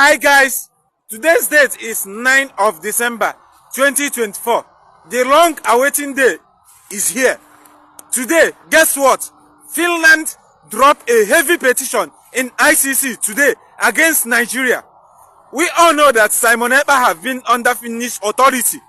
Hi guys, today's date is 9th of December 2024. The long awaiting day is here. Today, guess what? Finland dropped a heavy petition in ICC today against Nigeria. We all know that Siemon Ekpa have been under Finnish authority.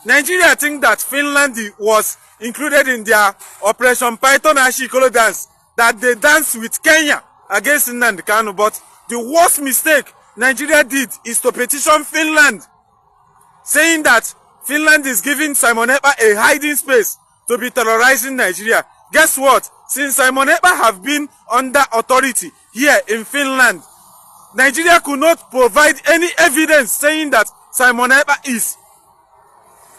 Nigeria think that Finland was included in their Operation Python Ashikolo dance that they danced with Kenya against Nnamdi Kanu, but the worst mistake Nigeria did is to petition Finland, saying that Finland is giving Siemon Ekpa a hiding space to be terrorizing Nigeria. Guess what? Since Siemon Ekpa have been under authority here in Finland, Nigeria could not provide any evidence saying that Siemon Ekpa is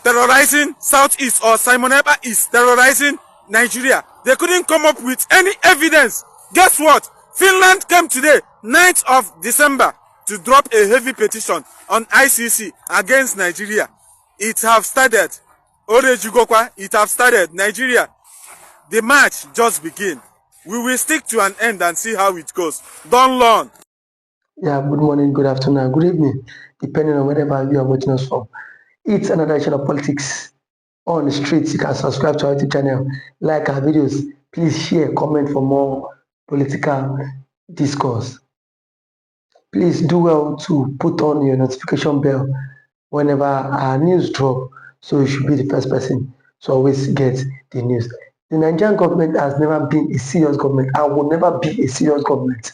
terrorizing Southeast or Siemon Ekpa is terrorizing Nigeria. They couldn't come up with any evidence. Guess what? Finland came today, 9th of December, to drop a heavy petition on ICC against Nigeria. It have started. It have started. Nigeria, the march just begin. We will stick to an end and see how it goes. Don't learn. Yeah, good morning, good afternoon, good evening, depending on wherever you are watching us from. It's another edition of Politics on the Streets. You can subscribe to our YouTube channel, like our videos. Please share, comment for more political discourse. Please do well to put on your notification bell whenever our news drop, so you should be the first person to always get the news. The Nigerian government has never been a serious government and will never be a serious government.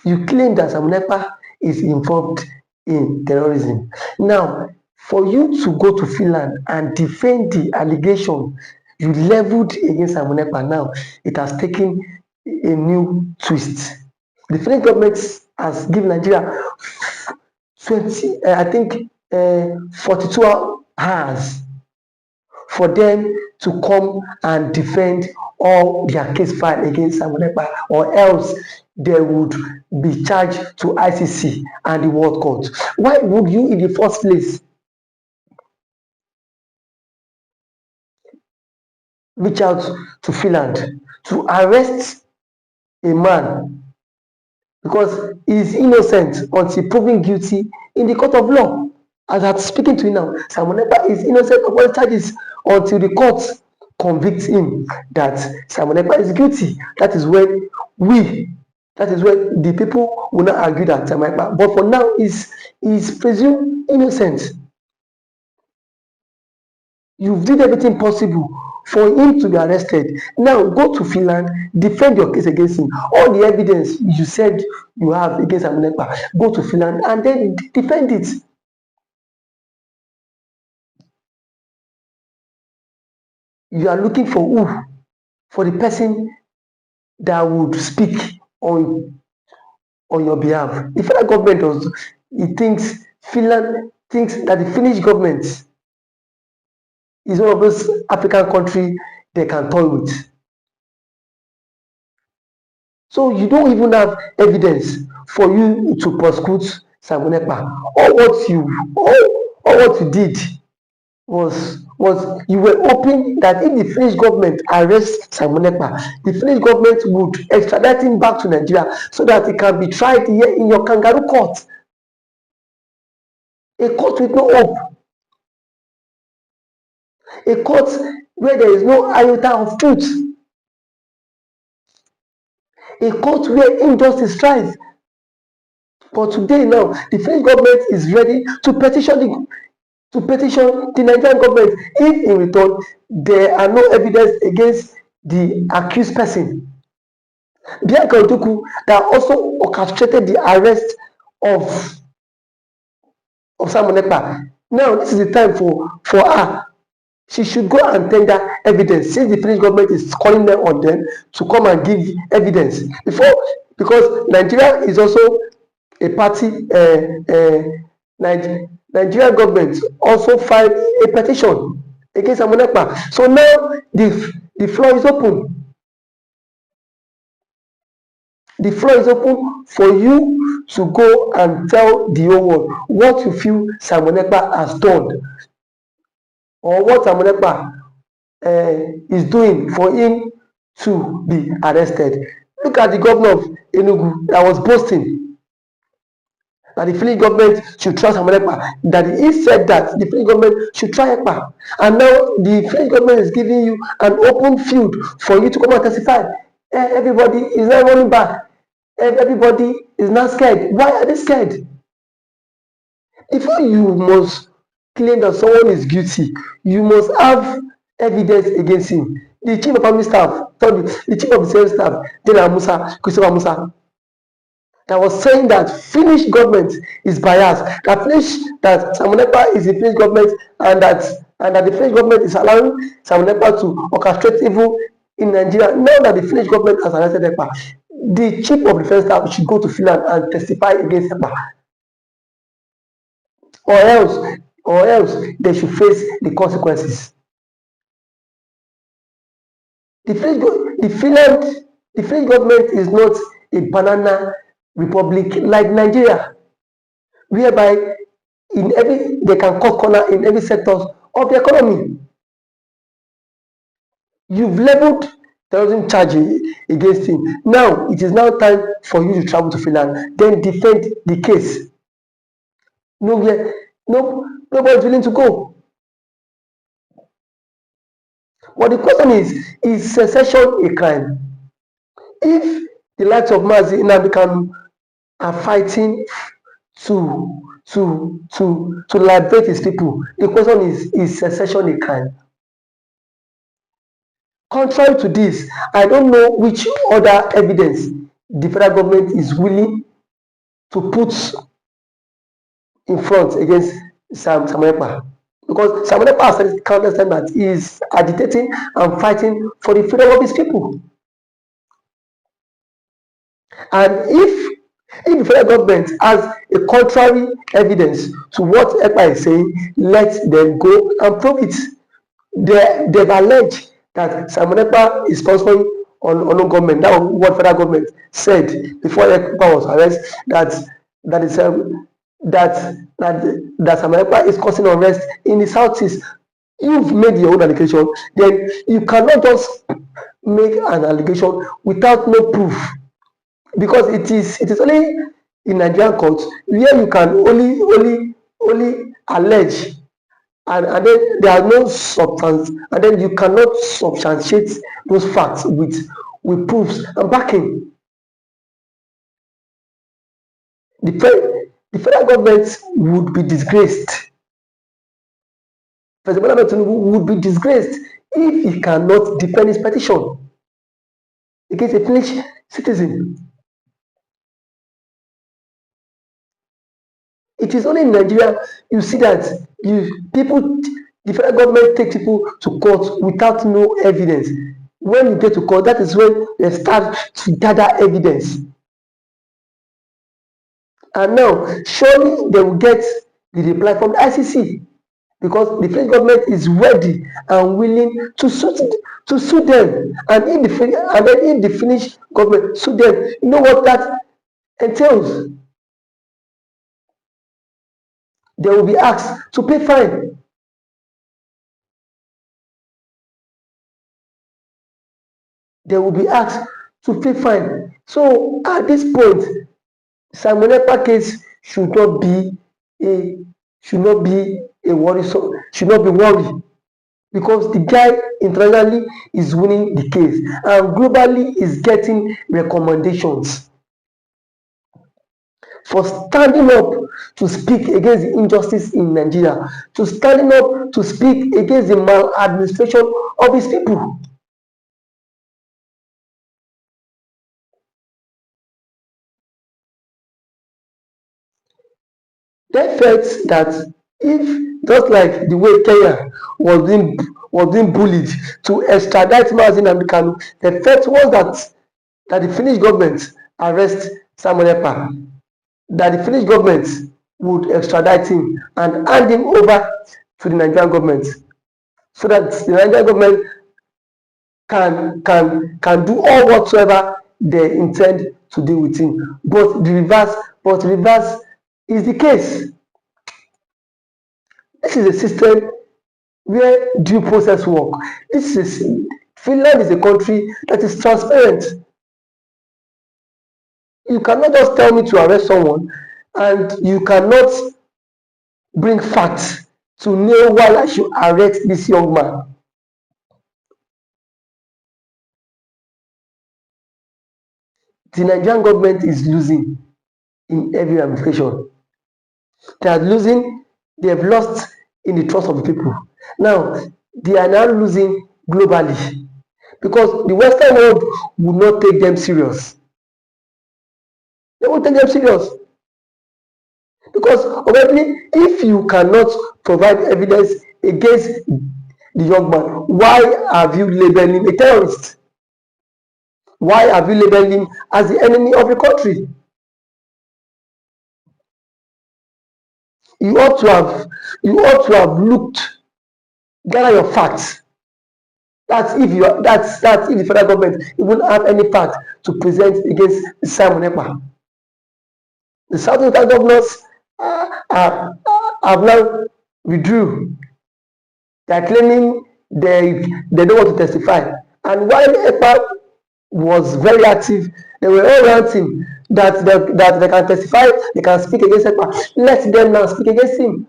You claim that Siemon Ekpa is involved in terrorism. Now, for you to go to Finland and defend the allegation you leveled against Siemon Ekpa, now it has taken a new twist. The Finnish government has given Nigeria 42 hours for them to come and defend all their case file against Siemon Ekpa, or else they would be charged to ICC and the World Court. Why would you in the first place reach out to Finland to arrest a man because he is innocent until proven guilty in the court of law? As I'm speaking to you now, Siemon Ekpa is innocent of all charges until the court convicts him that Siemon Ekpa is guilty. That is when the people will not argue that Siemon Ekpa, but for now, is presumed innocent. You've did everything possible for him to be arrested. Now go to Finland, defend your case against him. All the evidence you said you have against Siemon Ekpa, go to Finland and then defend it. You are looking for who? For the person that would speak on your behalf. The federal government Finland thinks that the Finnish government is one of those African countries they can toy with. So you don't even have evidence for you to prosecute Siemon Ekpa. All what you did was you were hoping that if the Finnish government arrests Siemon Ekpa, the Finnish government would extradite him back to Nigeria so that he can be tried here in your kangaroo court. A court with no hope. A court where there is no iota of truth. A court where injustice thrives. But today now, the Finnish government is ready to petition the Nigerian government if in return there are no evidence against the accused person. Biafra that also orchestrated the arrest of Siemon Ekpa. Now this is the time for her. She should go and tender evidence, since the Finnish government is calling them on them to come and give evidence because Nigeria is also a party. Nigerian government also filed a petition against Siemon Ekpa. So now the floor is open. The floor is open for you to go and tell the whole world what you feel Siemon Ekpa has done, or what Siemon Ekpa is doing for him to be arrested. Look at the governor of Enugu that was boasting that the Finnish government should try Siemon Ekpa, that he said that the Finnish government should try Ekpa. And now the Finnish government is giving you an open field for you to come and testify. Everybody is now running back. Everybody is not scared. Why are they scared? Before you must claim that someone is guilty, you must have evidence against him. The chief of army staff, the chief of the same staff, General Musa, Christopher Musa, that was saying that Finnish government is biased, that Siemon Ekpa is the Finnish government, and that the Finnish government is allowing Siemon Ekpa to orchestrate evil in Nigeria. Now that the Finnish government has arrested Ekpa, the chief of defense staff should go to Finland and testify against Ekpa, or else they should face the consequences. The Finnish government is not a banana republic like Nigeria, whereby they can cut corner in every sector of the economy. You've leveled terrorism charge against him. Now it is now time for you to travel to Finland, then defend the case. Nobody is willing to go. But the question is secession a crime? If the likes of Mazi Nnamdi Kanu are fighting to liberate his people, the question is secession a crime? Contrary to this, I don't know which other evidence the federal government is willing to put in front against Siemon Ekpa. Because Siemon Ekpa has said countless times that he is agitating and fighting for the freedom of his people. And if the federal government has a contrary evidence to what Ekpa is saying, let them go and prove it. They've alleged that Siemon Ekpa is sponsoring unknown government. That was what federal government said before Ekpa was arrested, that Siemon Ekpa is causing unrest in the southeast. You've made your own allegation, then you cannot just make an allegation without no proof, because it is only in Nigerian courts where you can only allege, and then there are no substance, and then you cannot substantiate those facts with proofs and backing. The federal government would be disgraced. President Tinubu would be disgraced if he cannot defend his petition against a Finnish citizen. It is only in Nigeria you see that the federal government takes people to court without no evidence. When you get to court, that is when they start to gather evidence. And now, surely they will get the reply from the ICC, because the French government is ready and willing to sue them. And if the Finnish government sue them, you know what that entails? They will be asked to pay fine. They will be asked to pay fine. So at this point, Siemon Ekpa case should not be worry, because the guy internationally is winning the case and globally is getting recommendations for standing up to speak against the injustice in Nigeria, to standing up to speak against the maladministration of his people. They felt that if, just like the way Kenya was being bullied to extradite Mazi Nnamdi Kanu, the felt was that the Finnish government arrest Siemon Ekpa, that the Finnish government would extradite him and hand him over to the Nigerian government, so that the Nigerian government can do all whatsoever they intend to do with him. But the reverse is the case. This is a system where due process work. Finland is a country that is transparent. You cannot just tell me to arrest someone and you cannot bring facts to know why I should arrest this young man. The Nigerian government is losing in every ramification. They are losing, they have lost in the trust of the people. Now, they are now losing globally because the Western world will not take them serious. They won't take them serious because already, if you cannot provide evidence against the young man, why have you labeled him a terrorist? Why have you labeled him as the enemy of the country? You ought to have looked, gather your facts. That's if the federal government even have any fact to present against Siemon Ekpa. The Southern governors have now withdrew. They are claiming they don't want to testify. And while Ekpa was very active, they were all ranting that they can testify, they can speak against Ekpa. Let them now speak against him.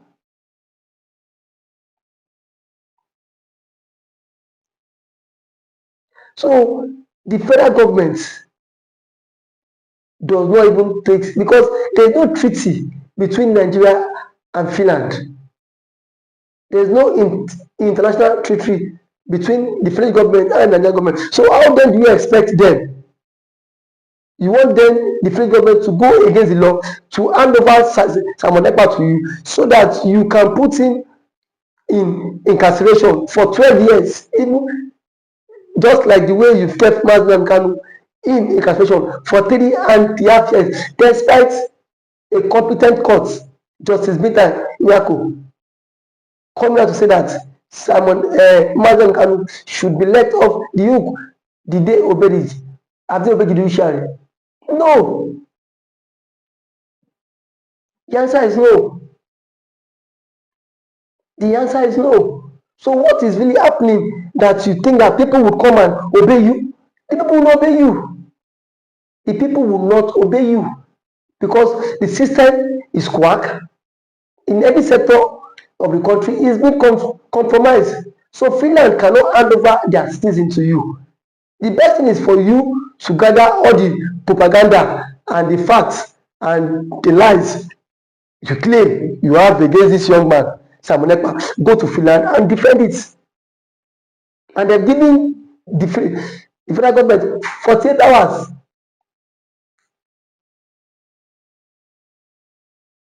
So the federal government does not even take, because there is no treaty between Nigeria and Finland. There is no international treaty between the French government and the Nigerian government. So how then do you expect them? You want then the French government to go against the law to hand over Siemon Ekpa to you so that you can put him in incarceration for 12 years, even just like the way you've kept Mazda Kanu in incarceration for 3.5 years, despite a competent court, Justice Binta Nyako, coming out to say that Mazda Kanu should be let off the hook the day obeyed it. Have they obeyed the judiciary? No. The answer is no. The answer is no. So what is really happening that you think that people will come and obey you? The people will not obey you. The people will not obey you because the system is quack. In every sector of the country is being compromised. So Finland cannot hand over their citizens to you. The best thing is for you to gather all the propaganda and the facts and the lies you claim you have against this young man, Siemon Ekpa. Go to Finland and defend it. And they're giving the federal government 48 hours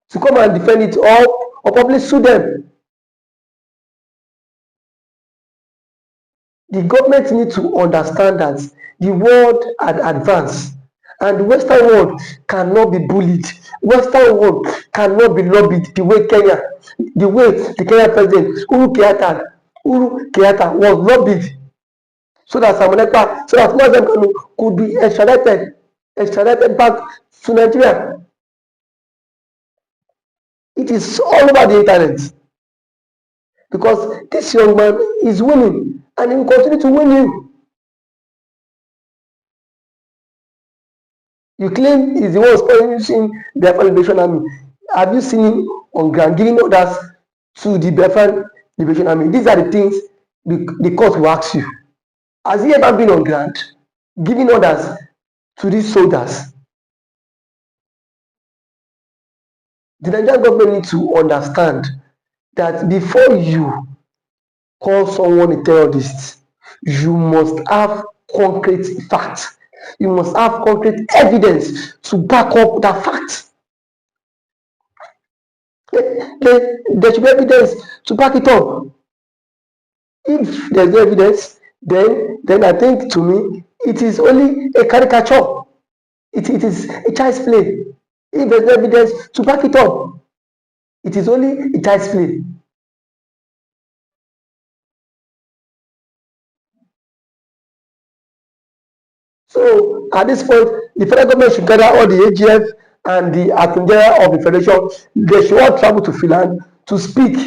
to come and defend it or probably sue them. The government needs to understand that the world had advanced and the Western world cannot be bullied. Western world cannot be lobbied the way the Kenyan president Uhuru Kenyatta was lobbied so that Siemon Ekpa, so that Mazda Kanu could be extradited back to Nigeria. It is all over the internet because this young man is winning and he will continue to win you. You claim he's the one sponsoring the Biafra Liberation Army. Have you seen him on ground giving orders to the Biafra Liberation Army? These are the things the court will ask you. Has he ever been on ground giving orders to these soldiers? The Nigerian government needs to understand that before you call someone a terrorist, you must have concrete facts. You must have concrete evidence to back up that fact. There should be evidence to back it up. If there's no evidence, then I think to me it is only a caricature. It is a child's play. If there's no evidence to back it up, it is only a child's play. So at this point, the federal government should gather all the AGF and the Attorney General of the Federation. They should all travel to Finland to speak.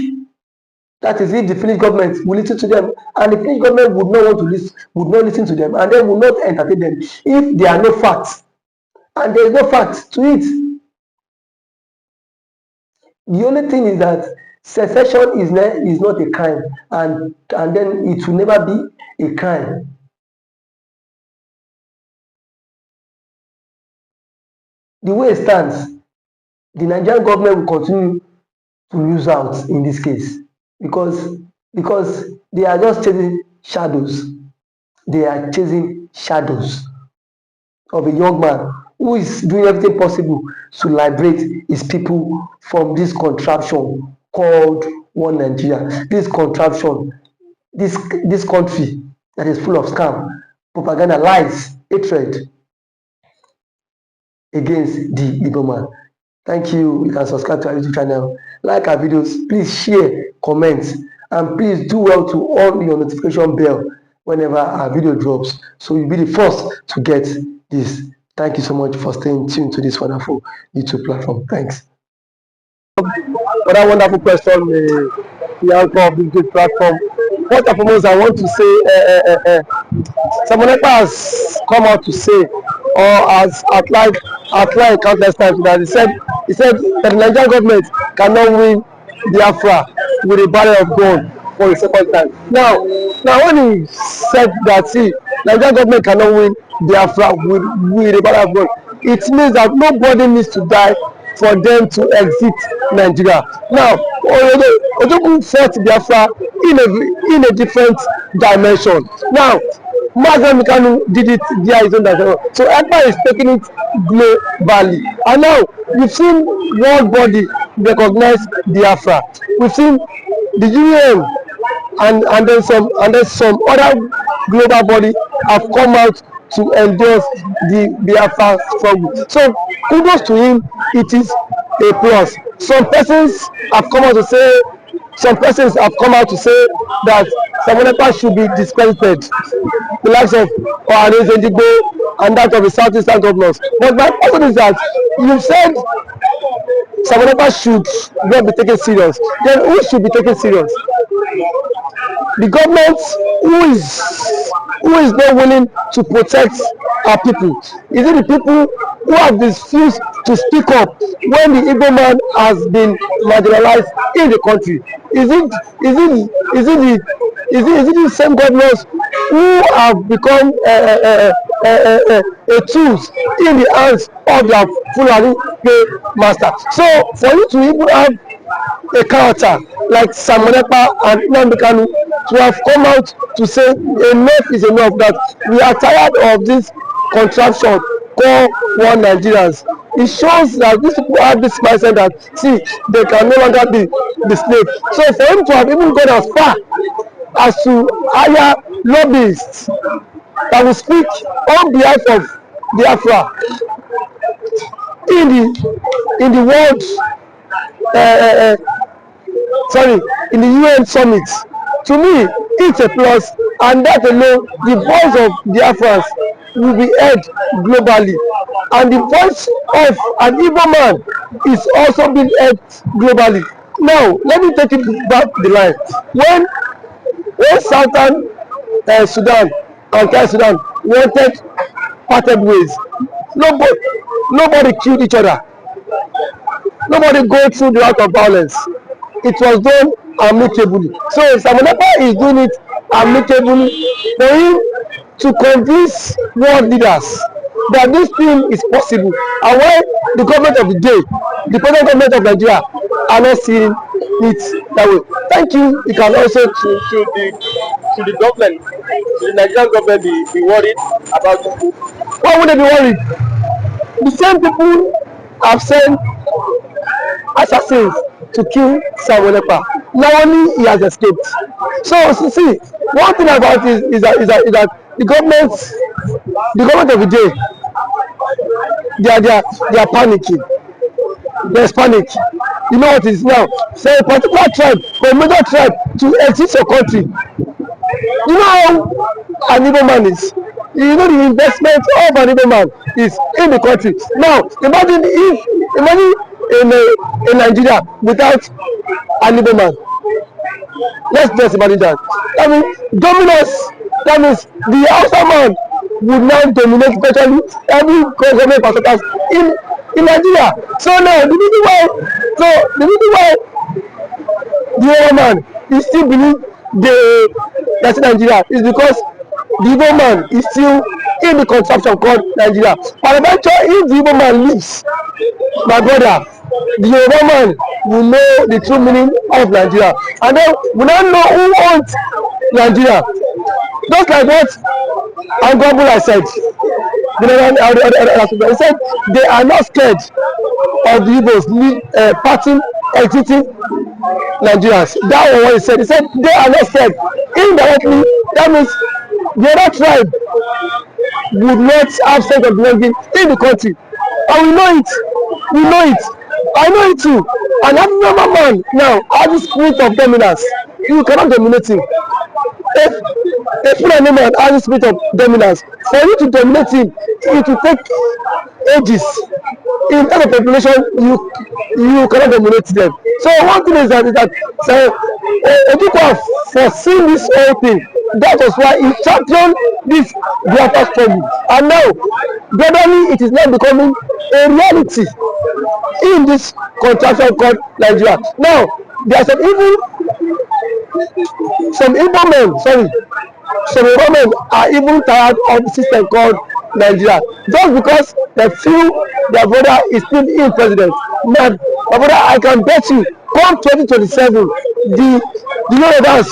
That is, if the Finnish government will listen to them, and the Finnish government would not want to listen to them, and they will not entertain them if there are no facts, and there is no facts to it. The only thing is that secession is not a crime, and then it will never be a crime. The way it stands, the Nigerian government will continue to lose out in this case because they are just chasing shadows. They are chasing shadows of a young man who is doing everything possible to liberate his people from this contraption called one Nigeria. This contraption, this country that is full of scam, propaganda, lies, hatred against the Igbo man. Thank you. You can subscribe to our YouTube channel, like our videos, please share, comment, and please do well to on your notification bell whenever our video drops, so you'll be the first to get this. Thank you so much for staying tuned to this wonderful YouTube platform. Thanks. For that wonderful question, the anchor of this great platform. First and foremost, I want to say Siemon Ekpa has come out to say, or has outlined countless times, that he said that the Nigerian government cannot win Biafra with a barrel of gold for the second time. Now when he said that, see, Nigerian government cannot win Biafra with a barrel of gold, it means that nobody needs to die for them to exit Nigeria. Now, Ojoku fought Biafra in a different dimension. Now, Mazen Mikanu did it via his own dimension. So Ekpa is taking it globally. And now, we've seen world body recognize Biafra. We've seen the UN and then some other global body have come out to endorse the Biafra struggle. So kudos to him, it is a plus. Some persons have come out to say that Siemon Ekpa should be discredited, the likes of Ohanes Ndigbo and that of the Southeastern governors. But my question is that you said Siemon Ekpa should not be taken serious. Then who should be taken serious? The government who is not willing to protect our people? Is it the people who have refused to speak up when the Igbo man has been marginalized in the country? Is it the same governors who have become a tools in the hands of their Fulani master? So for you to even have a character like Siemon Ekpa and Nnamdi Kanu to have come out to say enough is enough, that we are tired of this contraption called one Nigerians. It shows that these people have this mindset that, see, they can no longer be the slave. So for him to have even gone as far as to hire lobbyists that will speak on behalf of Biafra in the world in the UN summit, to me it's a plus, and that alone, the voice of Biafrans will be heard globally, and the voice of an Igbo man is also being heard globally. Now let me take it back the line. When Southern Sudan and South Sudan wanted parted ways, nobody killed each other. Nobody go through the route of violence. It was done amicably. So Siemon Ekpa is doing it amicably for him to convince world leaders that this thing is possible, and why the government of the day, the present government of Nigeria, are not seeing it that way. Thank you. You can also to the government, the Nigerian government, be worried about it. Why would they be worried? The same people have sent assassins to kill Siemon Ekpa. Now only he has escaped. So see, one thing about it is that the government of the day, they are panicking. There's panic. You know what it is now? Say a particular tribe or a major tribe to exit your country. You know how an Igbo man is. You know the investment of an Igbo man is in the country. Now imagine in Nigeria without an Igbo man. Let's just imagine that. I mean, dominance. That means the Hausa man would now dominate virtually every government parastatals in Nigeria. So now the reason why So the reason why the Igbo man is still believe that's Nigeria is because the Igbo man is still in the contraption called Nigeria. And eventually, if the Igbo man leaves, my brother, the Yoruba man will know the true meaning of Nigeria, and then we now know who owns Nigeria. Just like what Angobula said, he said they are not scared of the Igbos parting, exiting Nigerians. That was what he said. He said they are not scared. Indirectly, that means the other tribe would not have sense of belonging in the country. And we know it. We know it. I know it too. And every man now has the spirit of dominance. You cannot dominate him. If a Fulani man has the spirit of dominance, for you to dominate him, it will take ages. In terms of population, you cannot dominate them. So one thing is that Ojukwu foreseen this whole thing. That was why he championed this Biafra struggle. And now, gradually, it is now becoming a reality in this contraction called Nigeria. Now, there are some Igbo men are even tired of the system called Nigeria, just because they feel their brother is still in president. Man, my brother, I can bet you, come 2027, the Yorubas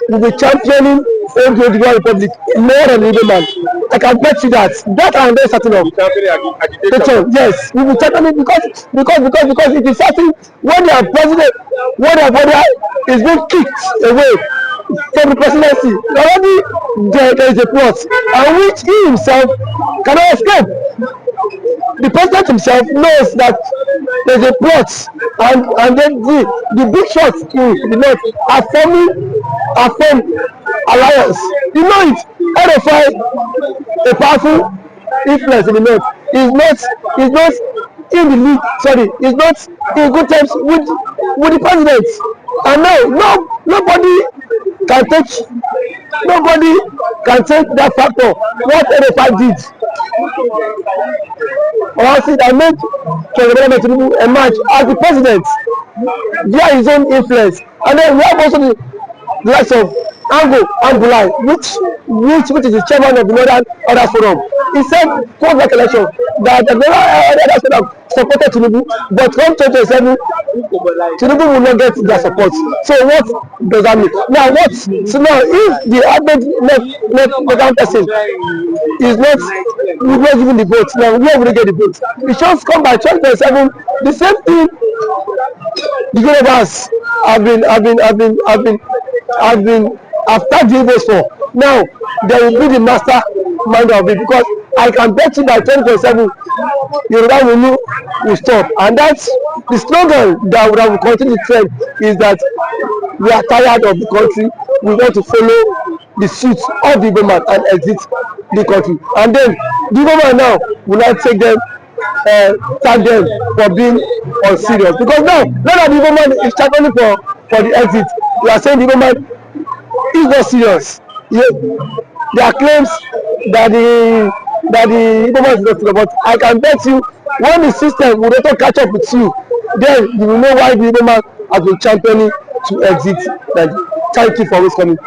will be championing the Republic more than the Igbo man. I can bet you that. That I am very certain of. Yes, we will championing because it is certain when their president, when their brother is being kicked away from the presidency, already there is a plot, and which he himself cannot escape. The president himself knows that there is a plot, and then the big shots in the north are forming alliance. You know it. RFI, a powerful influence in the north, is not in the league. Sorry, is not in good terms with the president. And now nobody can take that factor. What RFI did, or I said, I made President Tinubu emerge as the president via his own influence. And then we have also the likes of Angulai, which is the chairman of the Northern Order Forum. He said, post that election, that the Northern Order supported Tinubu, but come 2027, Tinubu will not get their support. So what does that mean? Now if the average left person would not given the vote, now where will they get the vote? It should come by 2027. The same thing the Yorubas have been after the Igbos for. Now they will be the master mind of it, because I can bet you by 2027 Yoruba will stop. And that's the slogan that will continue to trend, is that we are tired of the country, we want to follow the suit of the Igbo man and exit the country. And then the Igbo man now will not take them, tag them for being unserious, because now that the Igbo man is championing for the exit, we are saying the Igbo man is not serious. There are claims that the Igbo man is not serious, but I can bet you, when the system will not catch up with you, then you will know why the Igbo man has been championing to exit. Thank you for always coming.